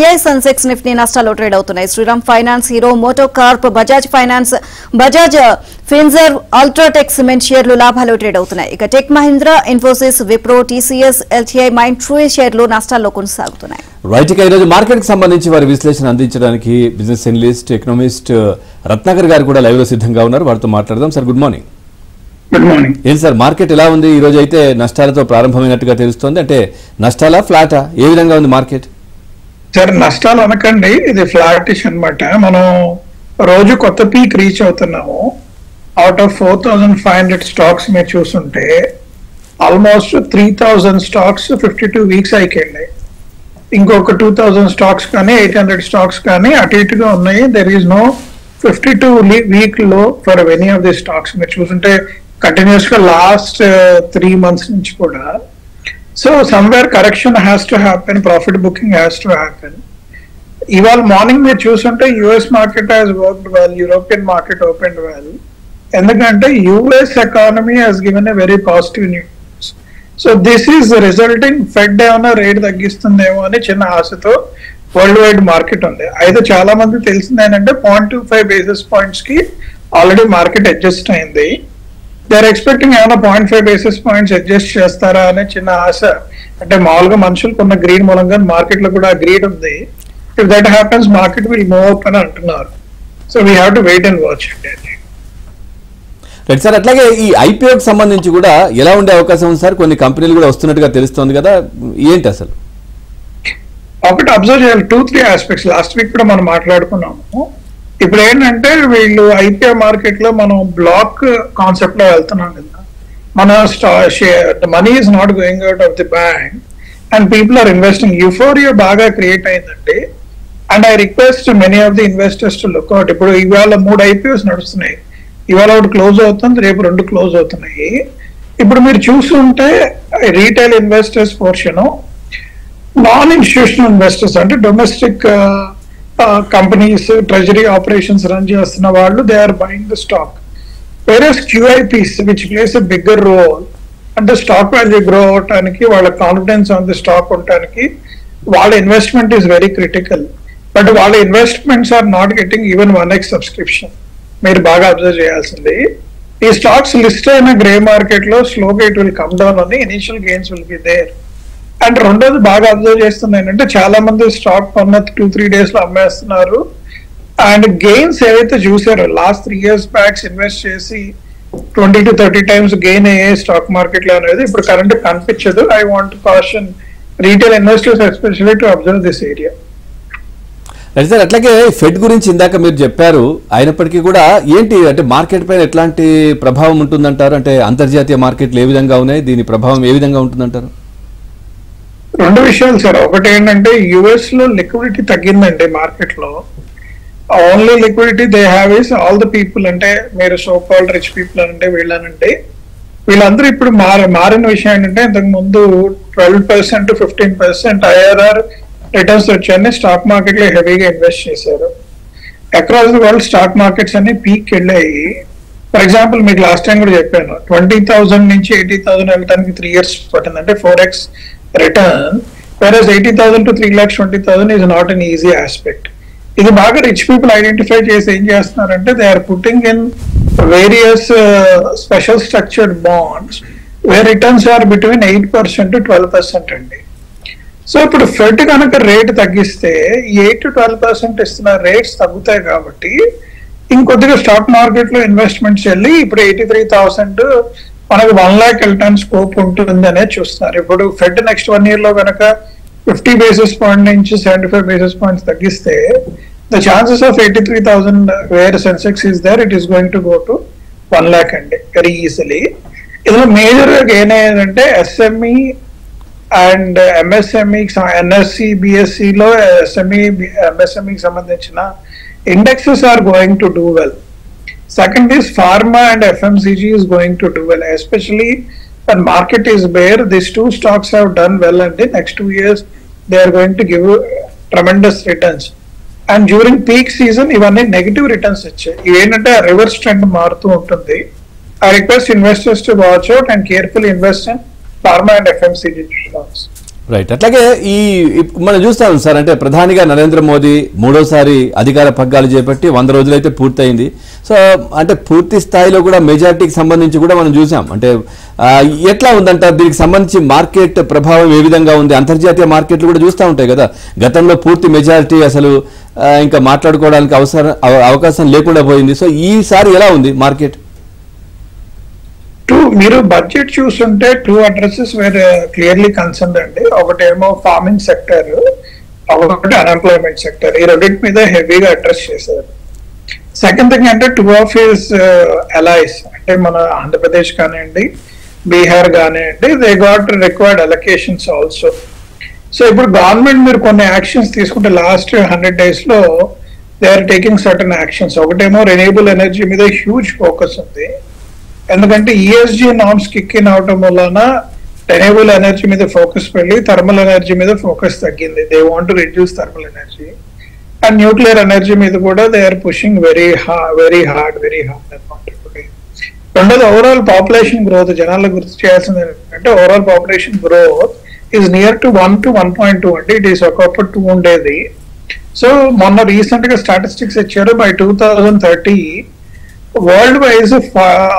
SPI Sensex Nifty నష్టాల్లో trade అవుతున్నాయి. Shriram Finance, Hero Moto Corp, Bajaj Finance, Bajaj Finserv, UltraTech Cement షేర్లు లాభాల్లో ట్రేడ్ అవుతున్నాయి. ఇక Tech Mahindra, Infosys, Wipro, TCS, LTI, Mindtree షేర్లు నష్టాల్లో కొనసాగుతున్నాయి. రైట్, ఇక ఈరోజు మార్కెట్ కి సంబంధించి వారి విశ్లేషణ అందించడానికి బిజినెస్ అనలిస్ట్, ఎకనామిస్ట్ రత్నాకర్ గారు కూడా లైవ్ లో సిద్ధంగా ఉన్నారు. వారితో మాట్లాడదాం. Sir, good morning. Good morning. ఏం సార్, మార్కెట్ ఎలా ఉంది? ఈ రోజు అయితే నష్టాలతో ప్రారంభమైనట్టుగా తెలుస్తోంది. అంటే నష్టాలా, ఫ్లాటా, ఏ విధంగా ఉంది మార్కెట్? సార్, నష్టాలు అనకండి, ఇది ఫ్లాటిష్ అన్నమాట. మనం రోజు కొత్త పీక్ రీచ్ అవుతున్నాము. అవుట్ ఆఫ్ 4,500 స్టాక్స్ మీరు చూస్తుంటే ఆల్మోస్ట్ 3,000 స్టాక్స్ 52 వీక్స్ అయిపోయింది. ఇంకొక 2,000 స్టాక్స్ కానీ 800 స్టాక్స్ కానీ అటు ఇటుగా ఉన్నాయి. There is no 52 week low for any of the stocks. మీరు చూస్తుంటే కంటిన్యూస్ గా లాస్ట్ 3 months నుంచి కూడా. So somewhere correction has to happen, profit booking has to happen. ఇవాళ మార్నింగ్ మీరు చూస్తుంటే US market has worked well, European market opened well. ఎందుకంటే US economy has given a very positive news. So this is resulting Fed ఏమైనా rate తగ్గిస్తుందేమో అని చిన్న ఆశతో world wide market ఉంది. అయితే చాలా మంది తెలిసింది ఏంటంటే 0.25 బేసిస్ పాయింట్స్ కి ఆల్రెడీ మార్కెట్ అడ్జస్ట్ అయింది. దే ఆర్ ఎక్స్పెక్టింగ్ ఏమైనా 0.5 బేసిస్ పాయింట్స్ అడ్జస్ట్ చేస్తారా అనే చిన్న ఆశ. అంటే మామూలుగా మనుషులకు ఉన్న గ్రీడ్ మూలంగా మార్కెట్ లో కూడా గ్రీడ్ ఉంది. If that happens market will move up అని అంటున్నారు. So we have to wait and watch అండి. రైట్ సార్, అట్లాగే ఈ ఐపీఓకి సంబంధించి కూడా ఎలా ఉండే అవకాశం ఉంది సార్? కొన్ని కంపెనీలు కూడా వస్తున్నట్టుగా తెలుస్తోంది కదా, ఏంటి అసలు? ఒకటి అబ్జర్వ్ చేయాలి, 2-3 ఆస్పెక్ట్స్. లాస్ట్ వీక్ కూడా మనం మాట్లాడుకున్నాము. ఇప్పుడు ఏంటంటే వీళ్ళు ఐపీఓ మార్కెట్ లో మనం బ్లాక్ కాన్సెప్ట్ లో వెళ్తున్నాం కదా. మన money is not going out of the bank and people are investing. Euphoria బాగా క్రియేట్ అయిందండి. And I request many of the investors to look out. ఇప్పుడు ఇవాళ 3 ఐపీఓస్ నడుస్తున్నాయి. ఇవాళ ఒకటి క్లోజ్ అవుతుంది, రేపు 2 క్లోజ్ అవుతున్నాయి. ఇప్పుడు మీరు చూస్తుంటే retail investors portion, non institutional investors అంటే domestic companies, treasury operations run చేస్తున్న వాళ్ళు, they are buying the stock. Whereas QIPs which place a bigger role అంటే స్టాక్ వాల్యూ గ్రో అవటానికి, వాళ్ళ కాన్ఫిడెన్స్ ఆన్ ది స్టాక్ ఉండటానికి వాళ్ళ investment is very critical. But వాళ్ళ investments are not getting even 1x subscription. మీరు బాగా observe చేయాల్సింది, ఈ స్టాక్స్ లిస్ట్ అయిన గ్రే మార్కెట్ లో స్లోగా ఇట్ విల్ కమ్ డౌన్ అని, initial gains will be there. And రెండోది బాగా అబ్జర్వ్ చేస్తుంది ఏంటంటే చాలా మంది స్టాక్ కొన్న 2-3 days లో అమ్మేస్తున్నారు. అండ్ గెయిన్స్ ఏవైతే చూసారో లాస్ట్ 3 years బ్యాక్స్ ఇన్వెస్ట్ చేసి 20 to 30 times గెయిన్ అయ్యే స్టాక్ మార్కెట్ లో అనేది ఇప్పుడు కరెంట్ కనిపించదు. I want caution retail investors especially to observe this area. Right sir, అట్లాగే ఫెడ్ గురించి ఇందాక మీరు చెప్పారు. అయినప్పటికీ కూడా ఏంటి అంటే మార్కెట్ పైన ఎట్లాంటి ప్రభావం ఉంటుందంటారు? అంటే అంతర్జాతీయ మార్కెట్లు ఏ విధంగా ఉన్నాయి, దీని ప్రభావం ఏ విధంగా ఉంటుందంటారు? 2 విషయాలు సార్. ఒకటి ఏంటంటే యుఎస్ లో లిక్విడిటీ తగ్గిందండి మార్కెట్ లో. Only liquidity they have is all the people, అంటే మీరు సో కాల్డ్ రిచ్ పీపుల్ అంటే వీళ్ళనంటే వీళ్ళందరూ ఇప్పుడు మారిన విషయం ఏంటంటే ఇంతకు ముందు 12% to 15% IRR రిటర్న్స్ వచ్చాయని స్టాక్ మార్కెట్ లో హెవీగా ఇన్వెస్ట్ చేశారు. Across the world stock markets అన్ని పీక్ వెళ్ళాయి. ఫర్ ఎగ్జాంపుల్ మీకు లాస్ట్ టైం కూడా చెప్పాను, 20,000 నుంచి 80,000 వెళ్ళడానికి 3 years పట్టింది, అంటే 4x return. whereas 80,000 to 3,20,000 is not an easy aspect. ఇది బాగా రిచ్ పీపుల్ ఐడెంటిఫై చేసి ఏం చేస్తున్నారంటే they are putting in various special structured bonds where returns are between 8% to 12% అండి. సో ఇప్పుడు ఫెడ్ కనుక రేట్ తగ్గిస్తే 8 to 12% ఇస్తున్న రేట్స్ తగ్గుతాయి కాబట్టి ఇంకొద్దిగా స్టాక్ మార్కెట్ లో ఇన్వెస్ట్మెంట్స్ వెళ్ళి ఇప్పుడు 83,000 మనకి 1 lakh వెళ్ళటానికి స్కోప్ ఉంటుంది అనేది చూస్తున్నారు. ఇప్పుడు ఫెడ్ నెక్స్ట్ 1 year లో కనుక 50 basis point నుంచి 75 basis points తగ్గిస్తే the chances of 83,000 where Sensex is there, it is going to go to 1 lakh అండి వెరీ ఈజీలీ. ఇందులో మేజర్ గా గెయిన్ అయ్యేదంటే SME and MSME, NSE, BSE లో ఎస్ఎంఈ, ఎంఎస్ఎంఈకి సంబంధించిన indexes are going to do well. Second is pharma and FMCG is going to do well, especially when market is bare. These 2 stocks have done well, and in next 2 years they are going to give tremendous returns. And during peak season, even negative returns వచ్చాయి. ఇవేంటంటే reverse trend మారుతూ ఉంటుంది. I request investors to watch out and carefully invest in pharma and FMCG stocks. Right. అట్లాగే మనం చూస్తాం sir, అంటే ప్రధానిగా నరేంద్ర మోదీ మూడోసారి అధికార పగ్గాలు చేపట్టి 100 రోజులైతే పూర్తయింది. సో అంటే పూర్తి స్థాయిలో కూడా మెజారిటీకి సంబంధించి కూడా మనం చూసాం. అంటే ఎట్లా ఉందంటారు దీనికి సంబంధించి మార్కెట్ ప్రభావం ఏ విధంగా ఉంది? అంతర్జాతీయ మార్కెట్లు కూడా చూస్తూ ఉంటాయి కదా, గతంలో పూర్తి మెజారిటీ అసలు ఇంకా మాట్లాడుకోవడానికి అవకాశం లేకుండా పోయింది. సో ఈసారి ఎలా ఉంది మార్కెట్? మీరు బడ్జెట్ చూస్తుంటే 2 addresses వేర్ క్లియర్లీ కన్సర్న్ అండి. ఒకటేమో ఫార్మింగ్ సెక్టర్, ఒకటి అన్ఎంప్లాయ్మెంట్ సెక్టర్. ఈ రెండింటి మీద హెవీగా అడ్రస్ చేశారు. సెకండ్ థింగ్ అంటే 2 of his allies, అంటే మన ఆంధ్రప్రదేశ్ కానివ్వండి, బీహార్ కానివ్వండి, they got required allocations also. So ఇప్పుడు గవర్నమెంట్ మీరు కొన్ని యాక్షన్స్ తీసుకుంటే లాస్ట్ 100 days లో they are taking certain actions. ఒకటేమో రెన్యూబుల్ ఎనర్జీ మీద హ్యూజ్ ఫోకస్ ఉంది. ఎందుకంటే ఈఎస్జీ నార్మ్స్ కిక్ ఇన్ అవటం వలన రెన్యూబుల్ ఎనర్జీ మీద ఫోకస్ పెళ్ళి థర్మల్ ఎనర్జీ మీద ఫోకస్ తగ్గింది. They want to reduce thermal energy. And nuclear energy మీద కూడా they are pushing very hard అనమాట. రెండోది ఓవరాల్ పాపులేషన్ గ్రోత్. జనాల్లో గుర్తు చేయాల్సింది ఏంటంటే overall population growth is near to 1 to 1.2 అండి. ఇట్ ఈస్ ఒకప్పుడు 2 ఉండేది. సో మొన్న రీసెంట్ గా స్టాటిస్టిక్స్ ఇచ్చారు. By 2030 world wise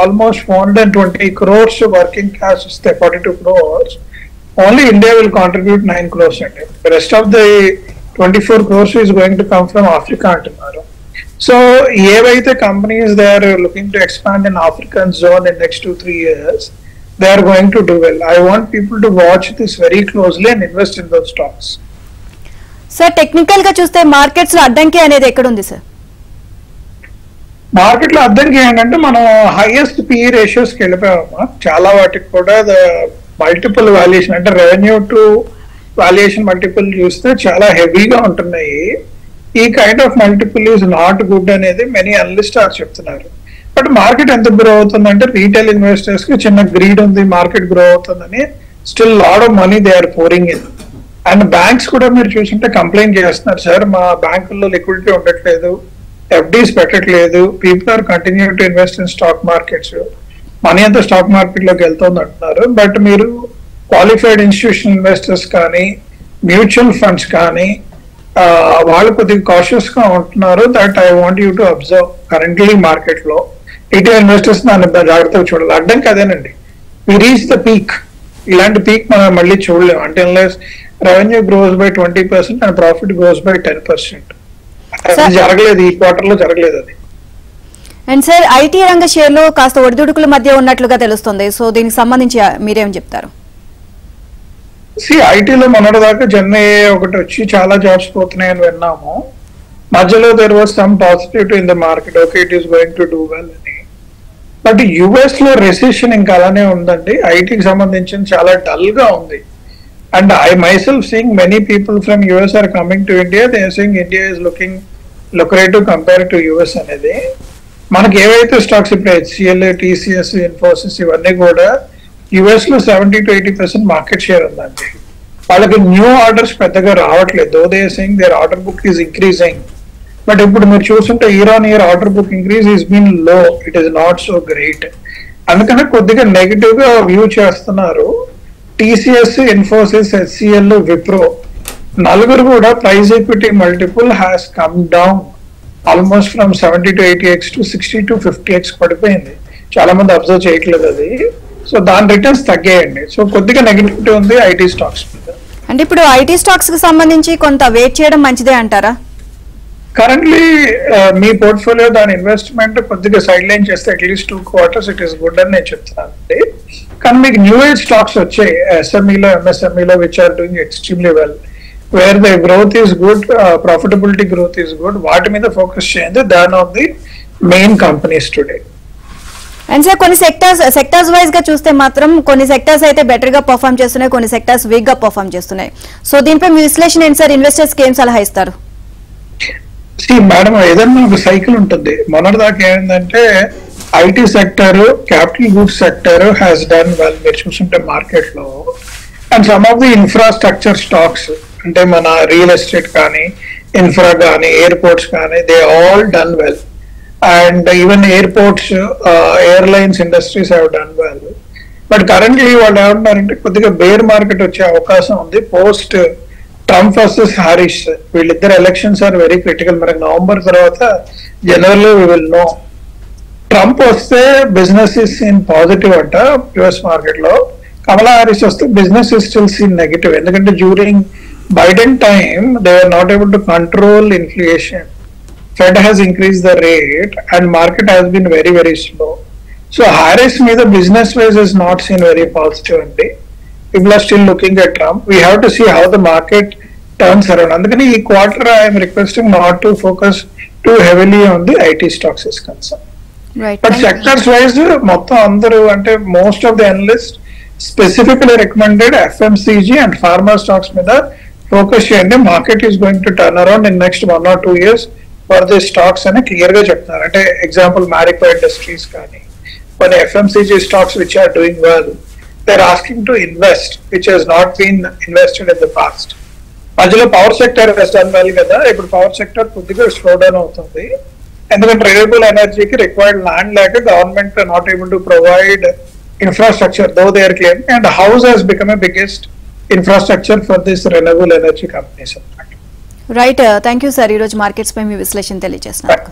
almost 420 crores working class వస్తే 42 crores. Only India will contribute 9 crores అండి. Rest of the 24 crores is going to come from Africa అంటున్నారు. So ఏవైతే companies they are looking to expand in African zone in next 2-3 years, they are going to do well. I want people to watch this very closely and invest in those stocks. Sir technical గా చూస్తే markets లో అడ్డంకి అనేది ఎక్కడ ఉంది sir? Market లో అర్థంకి ఏంటంటే మనం హైయెస్ట్ పిఈ రేషియోస్కి వెళ్ళిపోయామా. చాలా వాటికి కూడా మల్టిపుల్ వాల్యుయేషన్ అంటే రెవెన్యూ టు వాల్యుయేషన్ మల్టిపుల్ చూస్తే చాలా హెవీగా ఉంటున్నాయి. ఈ kind of multiple is not good అనేది మెనీ అనలిస్ట్ చెప్తున్నారు. బట్ మార్కెట్ ఎంత గ్రో అవుతుందంటే రీటైల్ ఇన్వెస్టర్స్ కి చిన్న గ్రీడ్ ఉంది, మార్కెట్ గ్రో అవుతుందని still lot of money they are pouring in. And banks కూడా మీరు చూసుంటే కంప్లైంట్ చేస్తున్నారు, సార్ మా బ్యాంకుల్లో లిక్విడిటీ ఉండట్లేదు, ఎఫ్డీస్ పెట్టట్లేదు, people are continue to invest in stock markets, money అంతా స్టాక్ మార్కెట్ లోకి వెళ్తుంది అంటున్నారు. బట్ మీరు క్వాలిఫైడ్ ఇన్స్టిట్యూషనల్ ఇన్వెస్టర్స్ కానీ మ్యూచువల్ ఫండ్స్ కానీ వాళ్ళు కొద్దిగా కాషియస్ గా ఉంటున్నారు. That I want you to observe currently market లో. రిటైల్ ఇన్వెస్టర్స్ దాన్ని జాగ్రత్తగా చూడాలి. అడ్డంకి అదేనండి, వి రీచ్ ద పీక్. ఇలాంటి పీక్ మనం మళ్ళీ చూడలేము అంటే unless revenue grows by 20% and profit grows by 10%. జరగలేదు, ఈ క్వార్టర్ లో జరగలేదు అది. అండ్ సార్ ఐటీ రంగ షేర్లో కాస్త ఒడిదుడుకుల మధ్య ఉన్నట్లుగా తెలుస్తుంది. సో దీనికి సంబంధించి మీరేం చెప్తారు? ఐటీలో మొన్నటిదాకా చెన్నై ఒకటి వచ్చి చాలా జాబ్స్ పోతున్నాయని విన్నాము. మధ్యలో there was some positivity in the market, okay it is going to do well అని. బట్ యుఎస్ లో రెసిషన్ ఇంకా అలానే ఉందండి. ఐటీకి సంబంధించిన చాలా డల్ గా ఉంది. And I myself seeing many people from US are coming to India. They are seeing India is looking lucrative compare to US అనేది. మనకి ఏవైతే స్టాక్స్ ఇప్పుడు హెచ్సిఎల్, టీసీఎస్, ఇన్ఫోసిస్ ఇవన్నీ కూడా యుఎస్ లో 70 to 80% మార్కెట్ షేర్ ఉందండి. వాళ్ళకి న్యూ ఆర్డర్స్ పెద్దగా రావట్లేదు. Though they are saying their order book is increasing. But ఇప్పుడు మీరు చూస్తుంటే year on year order book increase is been low, it is not so great. అందుకనే కొద్దిగా నెగిటివ్ గా వ్యూ చేస్తున్నారు. టీసీఎస్, ఇన్ఫోసిస్, హెచ్సిఎల్, విప్రో నలుగురు కూడా price equity multiple has come down almost from 70 to 80x to 60 to 50x పడిపోయింది. చాలా మంది observe చేయట్లేదు అది. సో దాని రిటర్న్స్ తగ్గాయండి. సో కొద్దిగా నెగిటివిటీ ఉంది ఐటీ స్టాక్స్ మీద. అంటే ఇప్పుడు ఐటీ స్టాక్స్ కి సంబంధించి కొంత వెయిట్ చేయడం మంచిదే అంటారా? కరెంట్లీ మీ పోర్ట్ఫోలియో దాని ఇన్వెస్ట్మెంట్ కొద్దిగా సైడ్ లైన్ చేస్తే at least 2 quarters it is good అని నేను చెప్తున్నాను అండి. కానీ మీకు న్యూ ఏజ్ స్టాక్స్ వచ్చాయి ఎస్ఎంఈలో, ఎంఎస్ఎంఈలో which are doing extremely well, where the growth is good, profitability growth is good. వాటి మీద ఫోకస్ చేయండి. Than of the main companies today. And sir కొన్ని సెక్టార్స్ వైజ్ గా చూస్తే మాత్రం కొన్ని సెక్టార్స్ అయితే బెటర్ గా పర్ఫార్మ్ చేస్తున్నాయి, కొన్ని సెక్టార్స్ వీక్ గా పర్ఫార్మ్ చేస్తున్నాయి. సో దీనిపై మీ విశ్లేషణ ఏంటి సార్? ఇన్వెస్టర్స్ కి ఏం సలహా ఇస్తారు? మేడం ఏదన్నా ఒక సైకిల్ ఉంటుంది. మొన్నటిదాకా ఏంటంటే IT sector, capital goods sector has done well మీరు చూస్తుంటే మార్కెట్ లో. And some of the infrastructure stocks అంటే మన రియల్ ఎస్టేట్ కానీ, ఇన్ఫ్రా కానీ, ఎయిర్పోర్ట్స్ కానీ, they all done well. And even airports, airlines industries have done well. But currently వాళ్ళు ఏమంటున్నారంటే కొద్దిగా బేర్ మార్కెట్ వచ్చే అవకాశం ఉంది పోస్ట్ ట్రంప్ వర్సెస్ హారిస్. వీళ్ళిద్దరు ఎలక్షన్స్ ఆర్ వెరీ క్రిటికల్. మనకి నవంబర్ తర్వాత జనవరిలో వి విల్ నో. ట్రంప్ వస్తే బిజినెస్ ఇస్ ఇన్ పాజిటివ్ అంట యుఎస్ మార్కెట్ లో. కమలా హారిస్ వస్తే business is still seen negative. ఎందుకంటే during Biden time they are not able to control inflation. Fed has increased the rate and market has been very, very slow. So Harris మీద business wise is not seen very positive అండి. People are still looking at Trump. We have to see how the market turns around. అందుకని ఈ quarter I am requesting not to focus too heavily on the IT stocks is concerned. Right. But sectors wise మొత్తం అందరూ అంటే most of the analysts specifically recommended FMCG and pharma stocks మీద focus చేయండి. Market is going to turn around in next 1 or 2 years. For the stocks అని clear గా చెప్తున్నారు. అంటే example Marico industries కానీ కొన్ని FMCG stocks which are doing well, they are asking to invest which has not been invested in the past. మధ్యలో power sector has done well కదా, ఇప్పుడు power sector కొద్దిగా స్లో డౌన్ అవుతుంది. ఎందుకంటే renewable ఎనర్జీకి required land లేక government not able to provide infrastructure though they are claiming. And house has become a biggest infrastructure for this renewable energy companies. Right, thank you sir. ఈరోజు markets పై మీ విశ్లేషణ తెలియజేస్తున్నారు.